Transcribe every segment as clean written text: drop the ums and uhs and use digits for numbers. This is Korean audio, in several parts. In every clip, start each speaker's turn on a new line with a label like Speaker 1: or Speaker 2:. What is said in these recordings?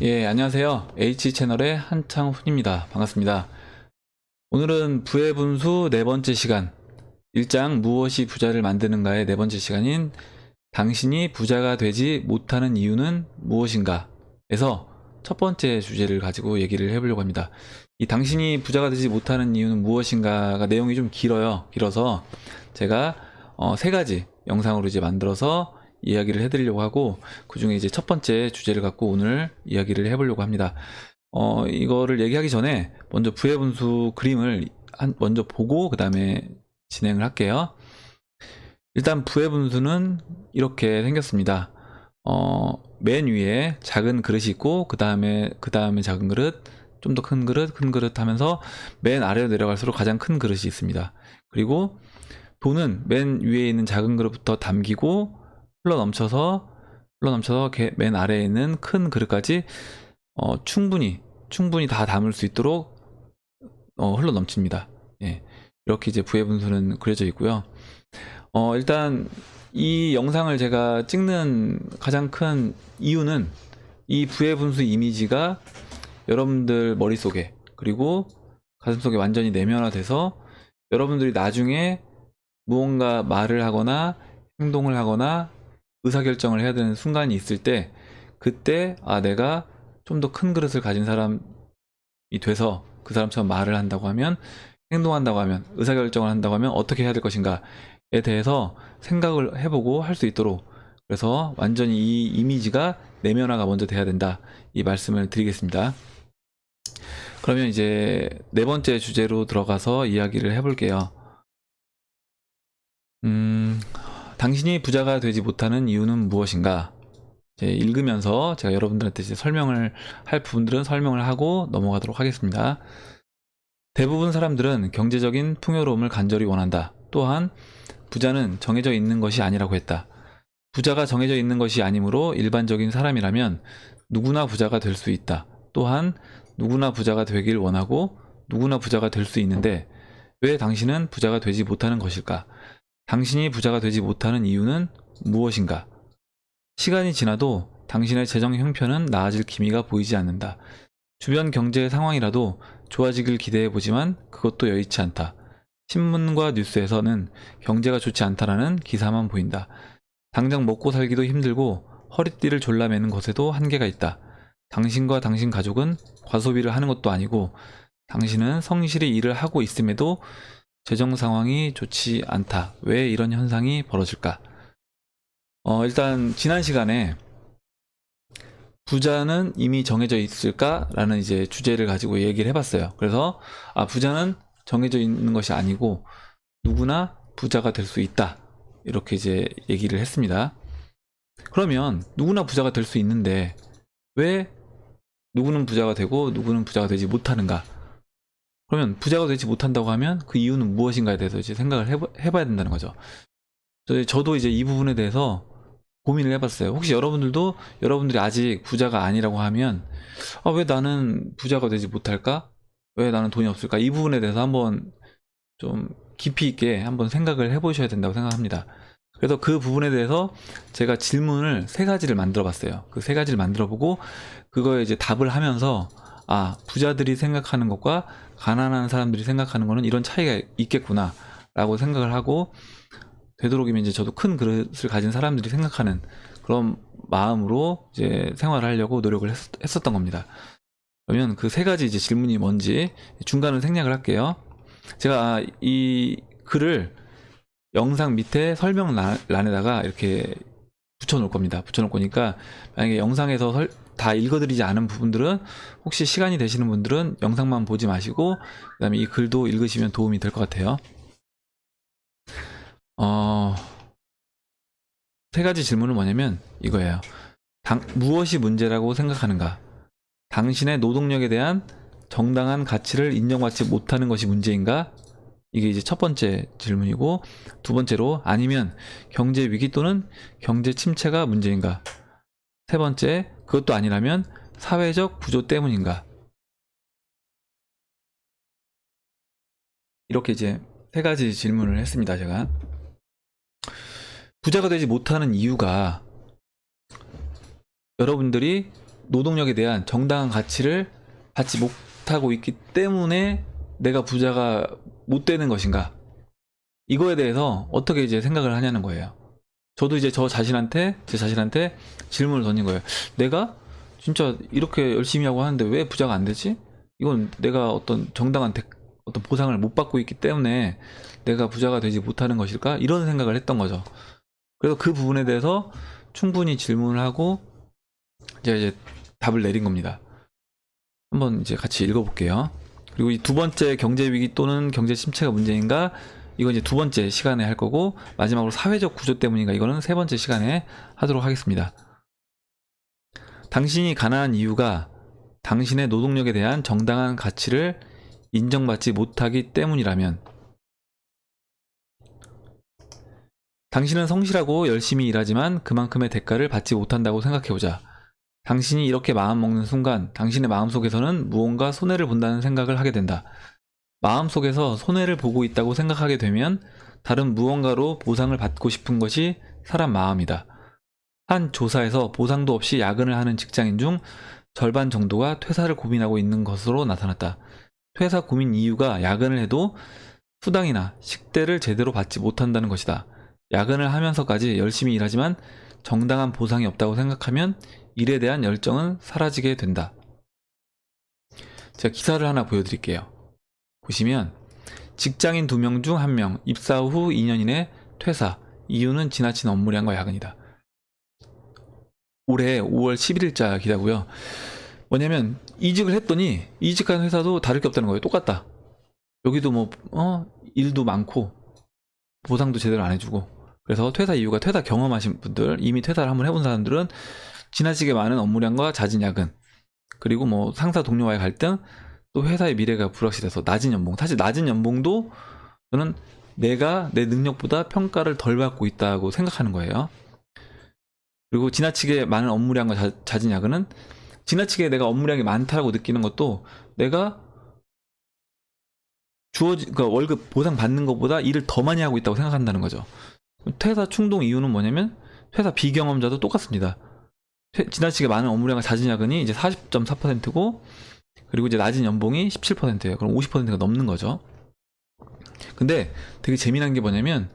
Speaker 1: 예, 안녕하세요. H채널의 한창훈입니다. 반갑습니다. 오늘은 부의 분수 네 번째 시간, 1장 무엇이 부자를 만드는가의 네 번째 시간인 당신이 부자가 되지 못하는 이유는 무엇인가 에서 첫 번째 주제를 가지고 얘기를 해보려고 합니다. 이 당신이 부자가 되지 못하는 이유는 무엇인가가 내용이 좀 길어서 제가 세 가지 영상으로 이제 만들어서 이야기를 해드리려고 하고, 그 중에 이제 첫 번째 주제를 갖고 오늘 이야기를 해보려고 합니다. 이거를 얘기하기 전에 먼저 부의 분수 그림을 먼저 보고 그 다음에 진행을 할게요. 일단 부의 분수는 이렇게 생겼습니다. 맨 위에 작은 그릇이 있고 그 다음에 작은 그릇, 좀 더 큰 그릇 하면서 맨 아래로 내려갈수록 가장 큰 그릇이 있습니다. 그리고 돈은 맨 위에 있는 작은 그릇부터 담기고 흘러 넘쳐서 맨 아래에 있는 큰 그릇까지 충분히 다 담을 수 있도록 흘러 넘칩니다. 예, 이렇게 이제 부의 분수는 그려져 있고요. 일단 이 영상을 제가 찍는 가장 큰 이유는 이 부의 분수 이미지가 여러분들 머릿속에 그리고 가슴속에 완전히 내면화돼서 여러분들이 나중에 무언가 말을 하거나 행동을 하거나 의사결정을 해야 되는 순간이 있을 때, 그때 내가 좀 더 큰 그릇을 가진 사람이 돼서 그 사람처럼 말을 한다고 하면, 행동한다고 하면, 의사결정을 한다고 하면 어떻게 해야 될 것인가에 대해서 생각을 해보고 할 수 있도록, 그래서 완전히 이 이미지가 내면화가 먼저 돼야 된다, 이 말씀을 드리겠습니다. 그러면 이제 네 번째 주제로 들어가서 이야기를 해볼게요. 당신이 부자가 되지 못하는 이유는 무엇인가? 읽으면서 제가 여러분들한테 이제 설명을 할 부분들은 설명을 하고 넘어가도록 하겠습니다. 대부분 사람들은 경제적인 풍요로움을 간절히 원한다. 또한 부자는 정해져 있는 것이 아니라고 했다. 부자가 정해져 있는 것이 아니므로 일반적인 사람이라면 누구나 부자가 될 수 있다. 또한 누구나 부자가 되길 원하고 누구나 부자가 될 수 있는데 왜 당신은 부자가 되지 못하는 것일까? 당신이 부자가 되지 못하는 이유는 무엇인가? 시간이 지나도 당신의 재정 형편은 나아질 기미가 보이지 않는다. 주변 경제 상황이라도 좋아지길 기대해보지만 그것도 여의치 않다. 신문과 뉴스에서는 경제가 좋지 않다라는 기사만 보인다. 당장 먹고 살기도 힘들고 허리띠를 졸라매는 것에도 한계가 있다. 당신과 당신 가족은 과소비를 하는 것도 아니고 당신은 성실히 일을 하고 있음에도 재정 상황이 좋지 않다. 왜 이런 현상이 벌어질까? 일단 지난 시간에 부자는 이미 정해져 있을까라는 이제 주제를 가지고 얘기를 해봤어요. 그래서 부자는 정해져 있는 것이 아니고 누구나 부자가 될 수 있다, 이렇게 이제 얘기를 했습니다. 그러면 누구나 부자가 될 수 있는데 왜 누구는 부자가 되고 누구는 부자가 되지 못하는가? 그러면 부자가 되지 못한다고 하면 그 이유는 무엇인가에 대해서 이제 생각을 해봐야 된다는 거죠. 저도 이제 이 부분에 대해서 고민을 해봤어요. 혹시 여러분들이 아직 부자가 아니라고 하면 왜 나는 부자가 되지 못할까? 왜 나는 돈이 없을까? 이 부분에 대해서 한번 좀 깊이 있게 한번 생각을 해보셔야 된다고 생각합니다. 그래서 그 부분에 대해서 제가 질문을 세 가지를 만들어 봤어요. 그 세 가지를 만들어 보고 그거에 이제 답을 하면서 부자들이 생각하는 것과 가난한 사람들이 생각하는 거는 이런 차이가 있겠구나 라고 생각을 하고, 되도록이면 이제 저도 큰 그릇을 가진 사람들이 생각하는 그런 마음으로 이제 생활을 하려고 노력을 했었던 겁니다. 그러면 그 세 가지 이제 질문이 뭔지 중간을 생략을 할게요. 제가 이 글을 영상 밑에 설명란에다가 이렇게 붙여놓을 겁니다. 붙여놓을 거니까 만약에 영상에서 다 읽어드리지 않은 부분들은 혹시 시간이 되시는 분들은 영상만 보지 마시고 그 다음에 이 글도 읽으시면 도움이 될 것 같아요. 세 가지 질문은 뭐냐면 이거예요. 무엇이 문제라고 생각하는가? 당신의 노동력에 대한 정당한 가치를 인정받지 못하는 것이 문제인가? 이게 이제 첫 번째 질문이고, 두 번째로 아니면 경제 위기 또는 경제 침체가 문제인가? 세 번째, 그것도 아니라면 사회적 구조 때문인가? 이렇게 이제 세 가지 질문을 했습니다, 제가. 부자가 되지 못하는 이유가 여러분들이 노동력에 대한 정당한 가치를 받지 못하고 있기 때문에 내가 부자가 못 되는 것인가? 이거에 대해서 어떻게 이제 생각을 하냐는 거예요. 저도 이제 제 자신한테 질문을 던진 거예요. 내가 진짜 이렇게 열심히 하고 하는데 왜 부자가 안 되지? 이건 내가 어떤 정당한 어떤 보상을 못 받고 있기 때문에 내가 부자가 되지 못하는 것일까? 이런 생각을 했던 거죠. 그래서 그 부분에 대해서 충분히 질문을 하고 이제 답을 내린 겁니다. 한번 이제 같이 읽어볼게요. 그리고 이 두 번째 경제 위기 또는 경제 침체가 문제인가? 이건 이제 두 번째 시간에 할 거고, 마지막으로 사회적 구조 때문인가? 이거는 세 번째 시간에 하도록 하겠습니다. 당신이 가난한 이유가 당신의 노동력에 대한 정당한 가치를 인정받지 못하기 때문이라면, 당신은 성실하고 열심히 일하지만 그만큼의 대가를 받지 못한다고 생각해보자. 당신이 이렇게 마음먹는 순간 당신의 마음속에서는 무언가 손해를 본다는 생각을 하게 된다. 마음속에서 손해를 보고 있다고 생각하게 되면 다른 무언가로 보상을 받고 싶은 것이 사람 마음이다. 한 조사에서 보상도 없이 야근을 하는 직장인 중 절반 정도가 퇴사를 고민하고 있는 것으로 나타났다. 퇴사 고민 이유가 야근을 해도 수당이나 식대를 제대로 받지 못한다는 것이다. 야근을 하면서까지 열심히 일하지만 정당한 보상이 없다고 생각하면 일에 대한 열정은 사라지게 된다. 제가 기사를 하나 보여드릴게요. 보시면 직장인 2명 중 1명 입사 후 2년 이내 퇴사. 이유는 지나친 업무량과 야근이다. 올해 5월 11일자 기사고요. 뭐냐면 이직을 했더니 이직한 회사도 다를 게 없다는 거예요. 똑같다. 여기도 일도 많고 보상도 제대로 안 해주고. 그래서 퇴사 이유가, 퇴사 경험하신 분들, 이미 퇴사를 한번 해본 사람들은 지나치게 많은 업무량과 잦은 야근, 그리고 상사 동료와의 갈등, 또 회사의 미래가 불확실해서 낮은 연봉. 사실 낮은 연봉도 저는 내가 내 능력보다 평가를 덜 받고 있다고 생각하는 거예요. 그리고 지나치게 많은 업무량과 잦은 야근은, 지나치게 내가 업무량이 많다고 느끼는 것도 내가 그러니까 월급 보상 받는 것보다 일을 더 많이 하고 있다고 생각한다는 거죠. 퇴사 충동 이유는 뭐냐면 퇴사 비경험자도 똑같습니다. 지나치게 많은 업무량과 잦은 야근이 이제 40.4%고, 그리고 이제 낮은 연봉이 17%예요. 그럼 50%가 넘는 거죠. 근데 되게 재미난 게 뭐냐면,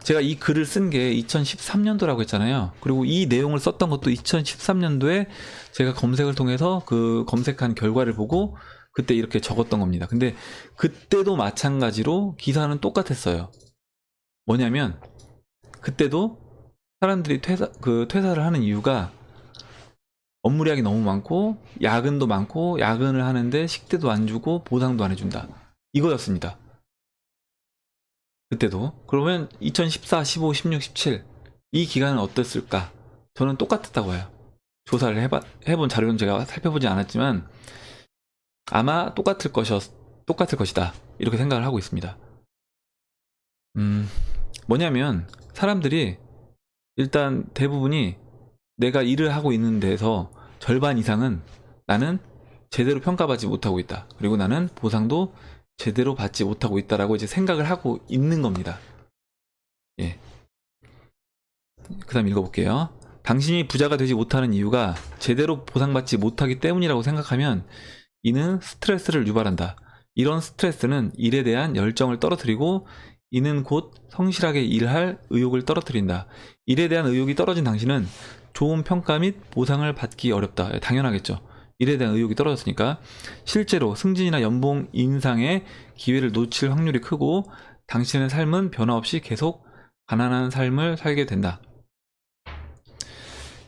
Speaker 1: 제가 이 글을 쓴 게 2013년도라고 했잖아요. 그리고 이 내용을 썼던 것도 2013년도에 제가 검색을 통해서 그 검색한 결과를 보고 그때 이렇게 적었던 겁니다. 근데 그때도 마찬가지로 기사는 똑같았어요. 뭐냐면 그때도 사람들이 퇴사를 하는 이유가 업무량이 너무 많고 야근도 많고, 야근을 하는데 식대도 안 주고 보상도 안 해준다. 이거였습니다. 그때도. 그러면 2014, 15, 16, 17 이 기간은 어땠을까? 저는 똑같았다고 해요. 조사를 해본 자료는 제가 살펴보지 않았지만 아마 똑같을 것이다. 이렇게 생각을 하고 있습니다. 뭐냐면 사람들이 일단 대부분이 내가 일을 하고 있는 데서 절반 이상은 나는 제대로 평가받지 못하고 있다. 그리고 나는 보상도 제대로 받지 못하고 있다라고 이제 생각을 하고 있는 겁니다. 예. 그 다음 읽어볼게요. 당신이 부자가 되지 못하는 이유가 제대로 보상받지 못하기 때문이라고 생각하면 이는 스트레스를 유발한다. 이런 스트레스는 일에 대한 열정을 떨어뜨리고 이는 곧 성실하게 일할 의욕을 떨어뜨린다. 일에 대한 의욕이 떨어진 당신은 좋은 평가 및 보상을 받기 어렵다. 당연하겠죠. 일에 대한 의욕이 떨어졌으니까. 실제로 승진이나 연봉 인상의 기회를 놓칠 확률이 크고 당신의 삶은 변화없이 계속 가난한 삶을 살게 된다.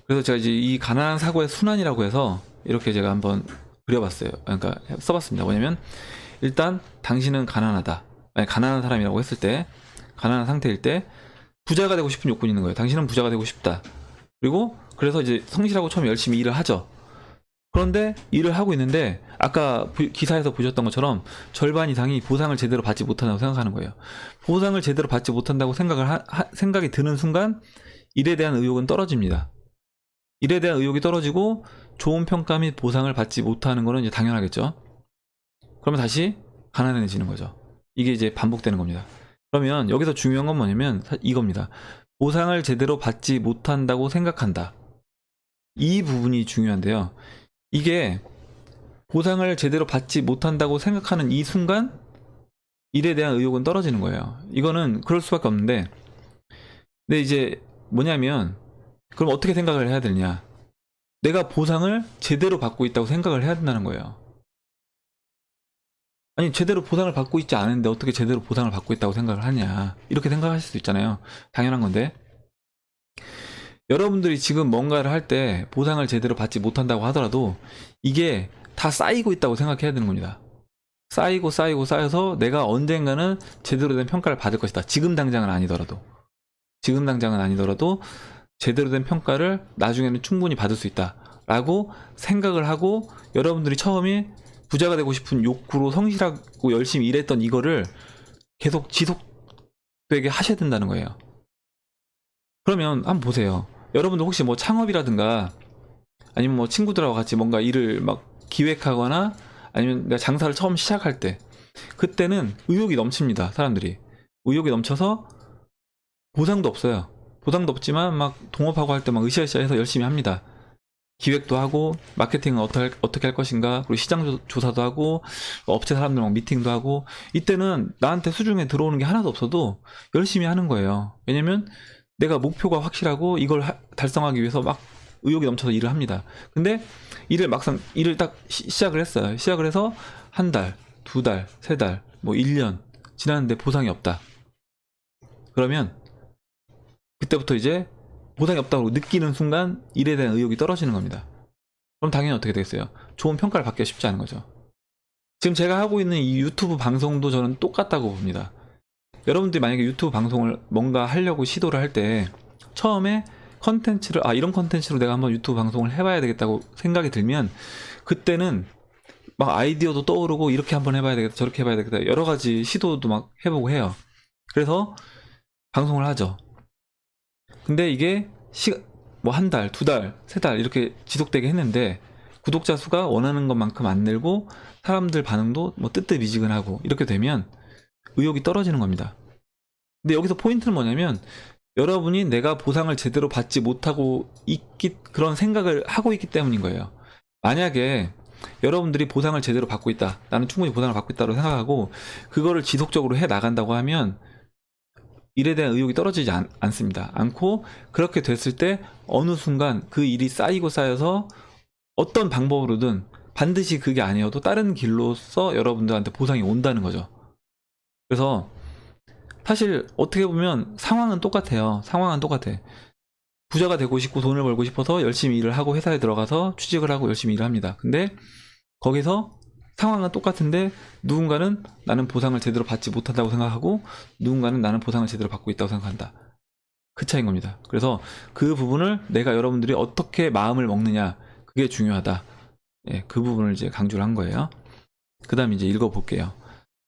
Speaker 1: 그래서 제가 이제 이 가난한 사고의 순환이라고 해서 이렇게 제가 한번 그려봤어요. 그러니까 써봤습니다. 뭐냐면 일단 당신은 가난하다. 아니, 가난한 사람이라고 했을 때, 가난한 상태일 때 부자가 되고 싶은 욕구는 있는 거예요. 당신은 부자가 되고 싶다. 그리고 그래서 이제 성실하고 처음에 열심히 일을 하죠. 그런데 일을 하고 있는데 아까 기사에서 보셨던 것처럼 절반 이상이 보상을 제대로 받지 못한다고 생각하는 거예요. 보상을 제대로 받지 못한다고 생각이 드는 순간 일에 대한 의욕은 떨어집니다. 일에 대한 의욕이 떨어지고 좋은 평가 및 보상을 받지 못하는 거는 이제 당연하겠죠. 그러면 다시 가난해지는 거죠. 이게 이제 반복되는 겁니다. 그러면 여기서 중요한 건 뭐냐면 이겁니다. 보상을 제대로 받지 못한다고 생각한다. 이 부분이 중요한데요. 이게 보상을 제대로 받지 못한다고 생각하는 이 순간 일에 대한 의욕은 떨어지는 거예요. 이거는 그럴 수밖에 없는데, 근데 이제 뭐냐면, 그럼 어떻게 생각을 해야 되느냐? 내가 보상을 제대로 받고 있다고 생각을 해야 된다는 거예요. 아니, 제대로 보상을 받고 있지 않은데 어떻게 제대로 보상을 받고 있다고 생각을 하냐, 이렇게 생각하실 수 있잖아요. 당연한 건데, 여러분들이 지금 뭔가를 할 때 보상을 제대로 받지 못한다고 하더라도 이게 다 쌓이고 있다고 생각해야 되는 겁니다. 쌓이고 쌓이고 쌓여서 내가 언젠가는 제대로 된 평가를 받을 것이다. 지금 당장은 아니더라도 제대로 된 평가를 나중에는 충분히 받을 수 있다 라고 생각을 하고, 여러분들이 처음에 부자가 되고 싶은 욕구로 성실하고 열심히 일했던 이거를 계속 지속되게 하셔야 된다는 거예요. 그러면 한번 보세요. 여러분들 혹시 뭐 창업이라든가 아니면 뭐 친구들하고 같이 뭔가 일을 막 기획하거나 아니면 내가 장사를 처음 시작할 때, 그때는 의욕이 넘칩니다. 사람들이 의욕이 넘쳐서 보상도 없어요. 보상도 없지만 막 동업하고 할 때 막 으쌰으쌰 해서 열심히 합니다. 기획도 하고, 마케팅은 어떻게 할 것인가, 그리고 시장 조사도 하고, 업체 사람들 막 미팅도 하고. 이때는 나한테 수중에 들어오는 게 하나도 없어도 열심히 하는 거예요. 왜냐면 내가 목표가 확실하고 이걸 달성하기 위해서 막 의욕이 넘쳐서 일을 합니다. 근데 일을 딱 시작을 했어요. 시작을 해서 한 달, 두 달, 세 달, 뭐 1년 지났는데 보상이 없다. 그러면 그때부터 이제 보상이 없다고 느끼는 순간 일에 대한 의욕이 떨어지는 겁니다. 그럼 당연히 어떻게 되겠어요? 좋은 평가를 받기가 쉽지 않은 거죠. 지금 제가 하고 있는 이 유튜브 방송도 저는 똑같다고 봅니다. 여러분들이 만약에 유튜브 방송을 뭔가 하려고 시도를 할 때 처음에 컨텐츠를 이런 컨텐츠로 내가 한번 유튜브 방송을 해봐야 되겠다고 생각이 들면, 그때는 막 아이디어도 떠오르고 이렇게 한번 해봐야 되겠다, 저렇게 해봐야 되겠다, 여러 가지 시도도 막 해보고 해요. 그래서 방송을 하죠. 근데 이게 뭐 한 달, 두 달, 세 달 이렇게 지속되게 했는데 구독자 수가 원하는 것만큼 안 늘고 사람들 반응도 뭐 뜨뜻미지근하고 이렇게 되면 의욕이 떨어지는 겁니다. 근데 여기서 포인트는 뭐냐면, 여러분이 내가 보상을 제대로 받지 못하고 그런 생각을 하고 있기 때문인 거예요. 만약에 여러분들이 보상을 제대로 받고 있다, 나는 충분히 보상을 받고 있다고 생각하고 그거를 지속적으로 해 나간다고 하면 일에 대한 의욕이 떨어지지 않습니다. 않고, 그렇게 됐을 때 어느 순간 그 일이 쌓이고 쌓여서 어떤 방법으로든 반드시 그게 아니어도 다른 길로서 여러분들한테 보상이 온다는 거죠. 그래서 사실 어떻게 보면 상황은 똑같아요. 상황은 똑같아. 부자가 되고 싶고 돈을 벌고 싶어서 열심히 일을 하고 회사에 들어가서 취직을 하고 열심히 일을 합니다. 근데 거기서 상황은 똑같은데 누군가는 나는 보상을 제대로 받지 못한다고 생각하고, 누군가는 나는 보상을 제대로 받고 있다고 생각한다. 그 차이인 겁니다. 그래서 그 부분을 내가 여러분들이 어떻게 마음을 먹느냐, 그게 중요하다. 예, 그 부분을 이제 강조를 한 거예요. 그 다음 이제 읽어볼게요.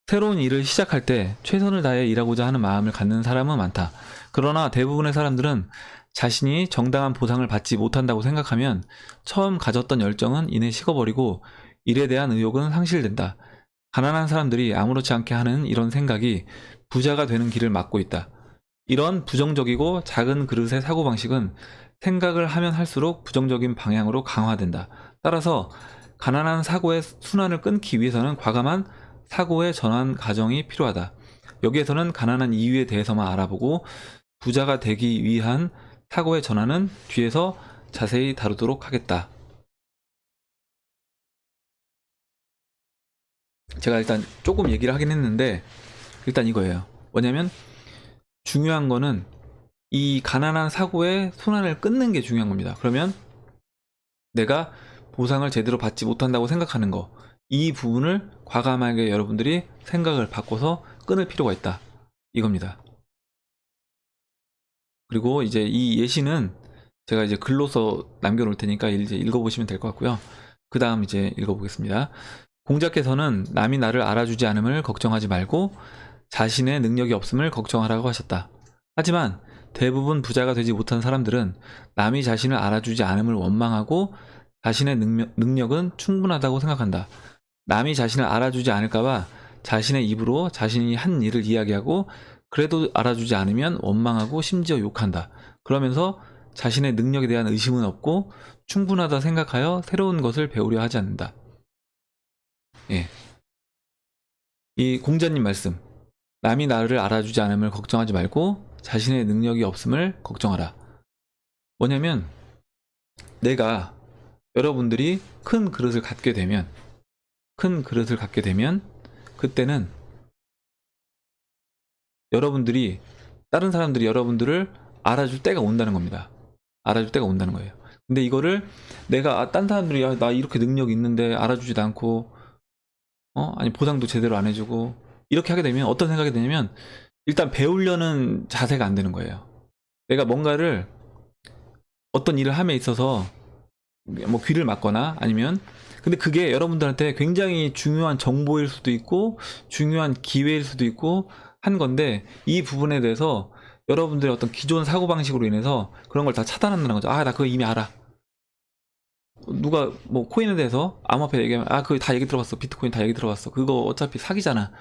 Speaker 1: 새로운 일을 시작할 때 최선을 다해 일하고자 하는 마음을 갖는 사람은 많다. 그러나 대부분의 사람들은 자신이 정당한 보상을 받지 못한다고 생각하면 처음 가졌던 열정은 이내 식어버리고 일에 대한 의욕은 상실된다. 가난한 사람들이 아무렇지 않게 하는 이런 생각이 부자가 되는 길을 막고 있다. 이런 부정적이고 작은 그릇의 사고방식은 생각을 하면 할수록 부정적인 방향으로 강화된다. 따라서 가난한 사고의 순환을 끊기 위해서는 과감한 사고의 전환 과정이 필요하다. 여기에서는 가난한 이유에 대해서만 알아보고 부자가 되기 위한 사고의 전환은 뒤에서 자세히 다루도록 하겠다. 제가 일단 조금 얘기를 하긴 했는데, 일단 이거예요. 뭐냐면 중요한 거는 이 가난한 사고의 순환을 끊는 게 중요한 겁니다. 그러면 내가 보상을 제대로 받지 못한다고 생각하는 거, 이 부분을 과감하게 여러분들이 생각을 바꿔서 끊을 필요가 있다, 이겁니다. 그리고 이제 이 예시는 제가 이제 글로써 남겨놓을 테니까 이제 읽어보시면 될 것 같고요. 그 다음 이제 읽어보겠습니다. 공자께서는 남이 나를 알아주지 않음을 걱정하지 말고 자신의 능력이 없음을 걱정하라고 하셨다. 하지만 대부분 부자가 되지 못한 사람들은 남이 자신을 알아주지 않음을 원망하고 자신의 능력은 충분하다고 생각한다. 남이 자신을 알아주지 않을까봐 자신의 입으로 자신이 한 일을 이야기하고 그래도 알아주지 않으면 원망하고 심지어 욕한다. 그러면서 자신의 능력에 대한 의심은 없고 충분하다 생각하여 새로운 것을 배우려 하지 않는다. 예. 이 공자님 말씀. 남이 나를 알아주지 않음을 걱정하지 말고 자신의 능력이 없음을 걱정하라. 뭐냐면 내가 여러분들이 큰 그릇을 갖게 되면 그때는 여러분들이 다른 사람들이 여러분들을 알아줄 때가 온다는 겁니다. 알아줄 때가 온다는 거예요. 근데 이거를 내가 딴 사람들이 야, 나 이렇게 능력이 있는데 알아주지도 않고 아니 보상도 제대로 안 해주고 이렇게 하게 되면 어떤 생각이 드냐면 일단 배우려는 자세가 안 되는 거예요. 내가 뭔가를 어떤 일을 함에 있어서 뭐 귀를 막거나 아니면 근데 그게 여러분들한테 굉장히 중요한 정보일 수도 있고 중요한 기회일 수도 있고 한 건데 이 부분에 대해서 여러분들의 어떤 기존 사고방식으로 인해서 그런 걸 다 차단한다는 거죠. 아, 나 그거 이미 알아. 누가 뭐 코인에 대해서 암호화폐 얘기하면 아, 그거 다 얘기 들어봤어. 비트코인 다 얘기 들어봤어. 그거 어차피 사기잖아.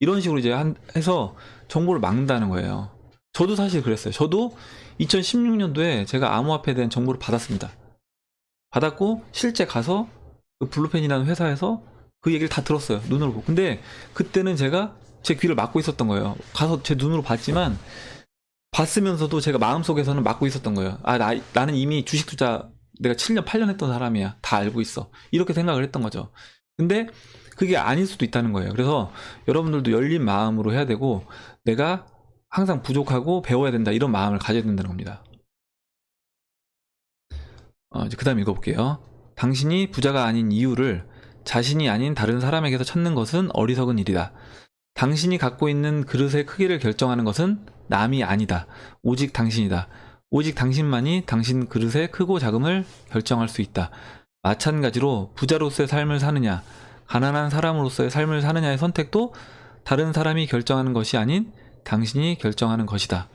Speaker 1: 이런 식으로 이제 해서 정보를 막는다는 거예요. 저도 사실 그랬어요. 저도 2016년도에 제가 암호화폐에 대한 정보를 받았습니다. 받았고 실제 가서 그 블루펜이라는 회사에서 그 얘기를 다 들었어요. 눈으로 보고. 근데 그때는 제가 제 귀를 막고 있었던 거예요. 가서 제 눈으로 봤지만 봤으면서도 제가 마음속에서는 막고 있었던 거예요. 아, 나는 이미 주식 투자 내가 7년, 8년 했던 사람이야. 다 알고 있어. 이렇게 생각을 했던 거죠. 근데 그게 아닐 수도 있다는 거예요. 그래서 여러분들도 열린 마음으로 해야 되고 내가 항상 부족하고 배워야 된다. 이런 마음을 가져야 된다는 겁니다. 이제 그 다음 읽어볼게요. 당신이 부자가 아닌 이유를 자신이 아닌 다른 사람에게서 찾는 것은 어리석은 일이다. 당신이 갖고 있는 그릇의 크기를 결정하는 것은 남이 아니다. 오직 당신이다. 오직 당신만이 당신 그릇의 크고 작음을 결정할 수 있다. 마찬가지로 부자로서의 삶을 사느냐, 가난한 사람으로서의 삶을 사느냐의 선택도 다른 사람이 결정하는 것이 아닌 당신이 결정하는 것이다.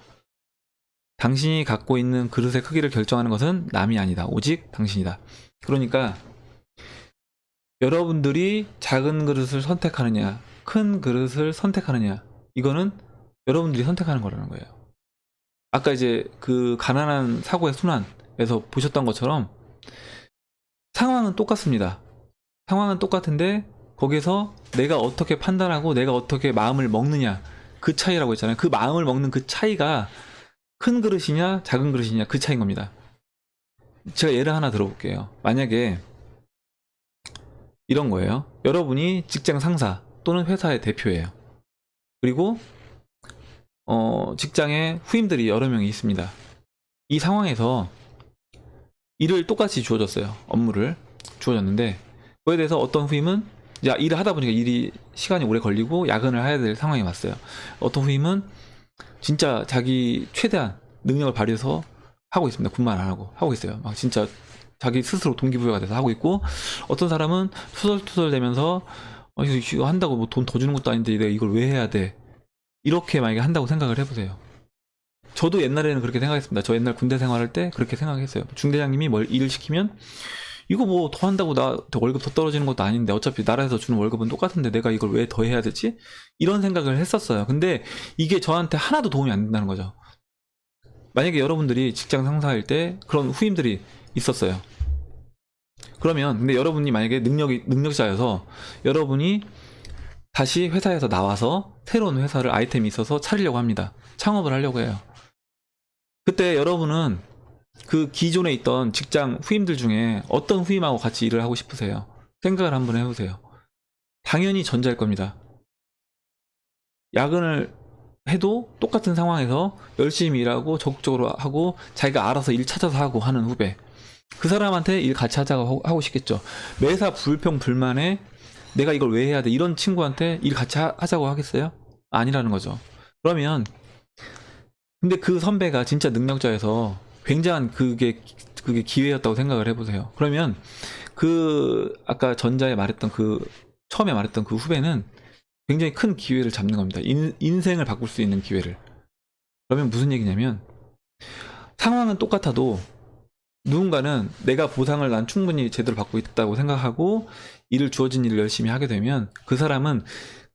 Speaker 1: 당신이 갖고 있는 그릇의 크기를 결정하는 것은 남이 아니다. 오직 당신이다. 그러니까 여러분들이 작은 그릇을 선택하느냐, 큰 그릇을 선택하느냐, 이거는 여러분들이 선택하는 거라는 거예요. 아까 이제 그 가난한 사고의 순환에서 보셨던 것처럼 상황은 똑같습니다. 상황은 똑같은데 거기서 내가 어떻게 판단하고 내가 어떻게 마음을 먹느냐, 그 차이라고 했잖아요. 그 마음을 먹는 그 차이가 큰 그릇이냐 작은 그릇이냐 그 차이인 겁니다. 제가 예를 하나 들어볼게요. 만약에 이런 거예요. 여러분이 직장 상사 또는 회사의 대표예요. 그리고 직장에 후임들이 여러 명이 있습니다. 이 상황에서 일을 똑같이 주어졌어요. 업무를 주어졌는데 그에 대해서 어떤 후임은 일을 하다 보니까 일이 시간이 오래 걸리고 야근을 해야 될 상황이 왔어요. 어떤 후임은 진짜 자기 최대한 능력을 발휘해서 하고 있습니다. 군말 안 하고 하고 있어요. 막 진짜 자기 스스로 동기부여가 돼서 하고 있고 어떤 사람은 투덜투덜 대면서 이거 한다고 뭐 돈 더 주는 것도 아닌데 내가 이걸 왜 해야 돼? 이렇게 만약에 한다고 생각을 해보세요. 저도 옛날에는 그렇게 생각했습니다. 저 옛날 군대 생활할 때 그렇게 생각했어요. 중대장님이 뭘 일을 시키면 이거 뭐 더 한다고 나한테 월급 더 떨어지는 것도 아닌데 어차피 나라에서 주는 월급은 똑같은데 내가 이걸 왜 더 해야 되지? 이런 생각을 했었어요. 근데 이게 저한테 하나도 도움이 안 된다는 거죠. 만약에 여러분들이 직장 상사일 때 그런 후임들이 있었어요. 그러면 근데 여러분이 만약에 능력자여서 여러분이 다시 회사에서 나와서 새로운 회사를 아이템이 있어서 차리려고 합니다. 창업을 하려고 해요. 그때 여러분은 그 기존에 있던 직장 후임들 중에 어떤 후임하고 같이 일을 하고 싶으세요? 생각을 한번 해보세요. 당연히 전자일 겁니다. 야근을 해도 똑같은 상황에서 열심히 일하고 적극적으로 하고 자기가 알아서 일 찾아서 하고 하는 후배, 그 사람한테 일 같이 하자고 하고 싶겠죠. 매사 불평불만에 내가 이걸 왜 해야 돼 이런 친구한테 일 같이 하자고 하겠어요? 아니라는 거죠. 그러면 근데 그 선배가 진짜 능력자여서 굉장한 그게 기회였다고 생각을 해보세요. 그러면 그 아까 전자에 말했던 그 처음에 말했던 그 후배는 굉장히 큰 기회를 잡는 겁니다. 인생을 바꿀 수 있는 기회를. 그러면 무슨 얘기냐면 상황은 똑같아도 누군가는 내가 보상을 난 충분히 제대로 받고 있다고 생각하고 주어진 일을 열심히 하게 되면 그 사람은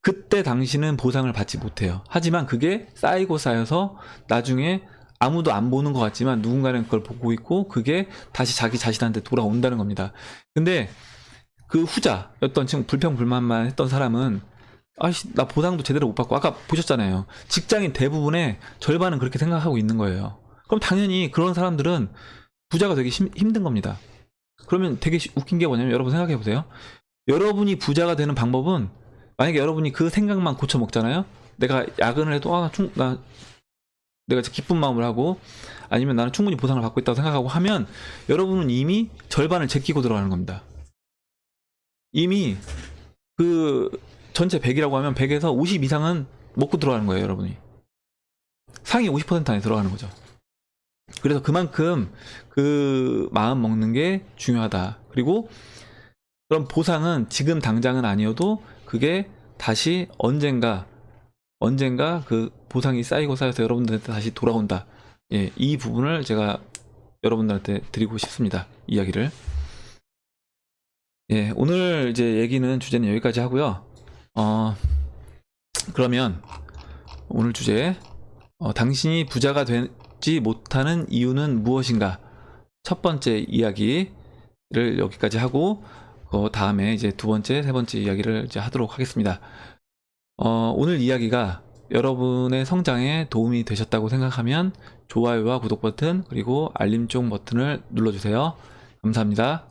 Speaker 1: 그때 당시는 보상을 받지 못해요. 하지만 그게 쌓이고 쌓여서 나중에 아무도 안 보는 것 같지만 누군가는 그걸 보고 있고 그게 다시 자기 자신한테 돌아온다는 겁니다. 근데 그 후자였던 지금 불평불만만 했던 사람은 아이씨 나 보상도 제대로 못 받고 아까 보셨잖아요. 직장인 대부분의 절반은 그렇게 생각하고 있는 거예요. 그럼 당연히 그런 사람들은 부자가 되기 힘든 겁니다. 그러면 되게 웃긴 게 뭐냐면 여러분 생각해 보세요. 여러분이 부자가 되는 방법은 만약에 여러분이 그 생각만 고쳐 먹잖아요. 내가 야근을 해도 내가 기쁜 마음을 하고 아니면 나는 충분히 보상을 받고 있다고 생각하고 하면 여러분은 이미 절반을 제끼고 들어가는 겁니다. 이미 그 전체 100이라고 하면 100에서 50 이상은 먹고 들어가는 거예요, 여러분이. 상위 50% 안에 들어가는 거죠. 그래서 그만큼 그 마음 먹는 게 중요하다. 그리고 그런 보상은 지금 당장은 아니어도 그게 다시 언젠가 그 보상이 쌓이고 쌓여서 여러분들한테 다시 돌아온다. 예, 이 부분을 제가 여러분들한테 드리고 싶습니다. 이야기를. 예, 오늘 이제 얘기는 주제는 여기까지 하고요. 그러면 오늘 주제 당신이 부자가 되지 못하는 이유는 무엇인가? 첫 번째 이야기를 여기까지 하고 다음에 이제 두 번째, 세 번째 이야기를 이제 하도록 하겠습니다. 오늘 이야기가 여러분의 성장에 도움이 되셨다고 생각하면 좋아요와 구독 버튼 그리고 알림종 버튼을 눌러주세요. 감사합니다.